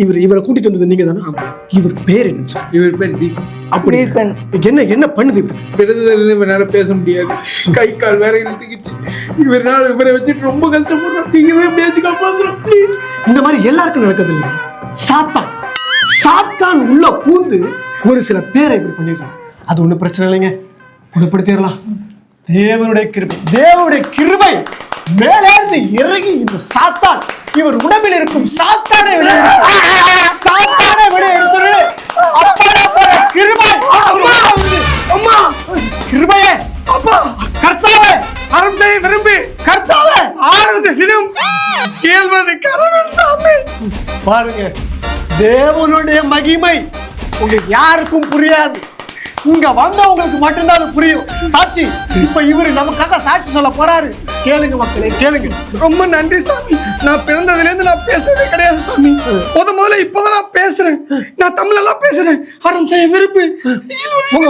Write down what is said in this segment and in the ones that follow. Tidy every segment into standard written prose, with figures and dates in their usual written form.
இவரை கூட்டிட்டு வந்தது நீங்க தானே? இவர் பேர் என்ன சார்? இவர் பேர் தீபன். அப்படி என்ன பண்ணுது? பிறந்ததுல இவனால பேச முடியாது, கை கால் வேற இழுத்துக்கிச்சு. இவரை வச்சுட்டு ரொம்ப கஷ்டப்படுறோம். நீங்க எப்படியாச்சும் காப்பாத்துறோம் ப்ளீஸ். இந்த மாதிரி எல்லாருக்கும் நடக்கிறது இல்லை. சாத்தான் உள்ள பூந்து ஒரு சில பேரை இப்படி பண்ணிடுறாங்க. அது ஒண்ணும் பிரச்சனை இல்லைங்க, குணப்படுத்திடலாம். தேவனுடைய கிருபை மேலேந்து இறங்கி இந்த சாத்தான் இவர் உடம்பில் இருக்கும் சாத்தானை வெளியே எடுத்துரு. கிருபையே அப்பா, கர்த்தாவே அறம் செய்ய விரும்பி கர்த்தாவே ஆறுவது சினம் கேள்வது கரவன் சாமி. பாருங்க, தேவனுடைய மகிமை உங்களுக்கு யாருக்கும் புரியாது. இங்க வந்தவங்களுக்கு மட்டும்தான் அது புரியும். சாட்சி, இப்ப இவரு நமக்காக சாட்சி சொல்ல போறாரு. கேளுங்க மக்களே, கேளுங்க. ரொம்ப நன்றி சாமி. நான் பிறந்ததுல இருந்து நான் பேசுறதே கிடையாது சாமி. முதல்ல இப்பதான் நான் பேசுறேன். நான் தமிழ் எல்லாம் பேசுறேன். அறம் செய்ய விரும்பு. உங்க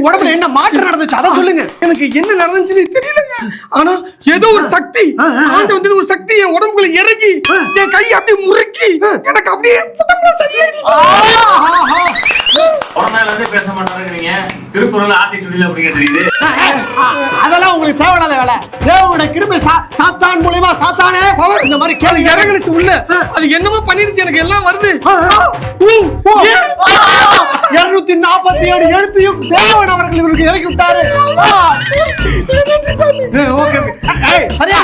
உடம்புல என்ன மாற்றம் நடந்துச்சு அதை சொல்லுங்க. எனக்கு என்ன நடந்துச்சுன்னு தெரியலங்க. ஆனா ஏதோ ஒரு சக்தி, ஆண்டு வந்து ஒரு சக்தி என் உடம்புக்குள்ள இறங்கி என் கையை அப்படியே முறுக்கி எனக்கு அப்படியே பேச மாட்டாருங்க. திருக்குறள் ஆத்திச்சூடியில அப்படிங்க தெரியுது. அதெல்லாம் உங்களுக்கு தேவையில்லாத வேலை. தேவனுடைய கிருபை சாத்தான் மூலமா சாத்தானே இந்த மாதிரி கேள்வி இறங்குச்சு உள்ள. அது என்னமோ பண்ணிடுச்சு, எனக்கு எல்லாம் வருது. 247 எழுத்தையும் தேவன் அவர்கள் இவருக்கு இறக்கி விட்டாரு. ஓகே, சரியா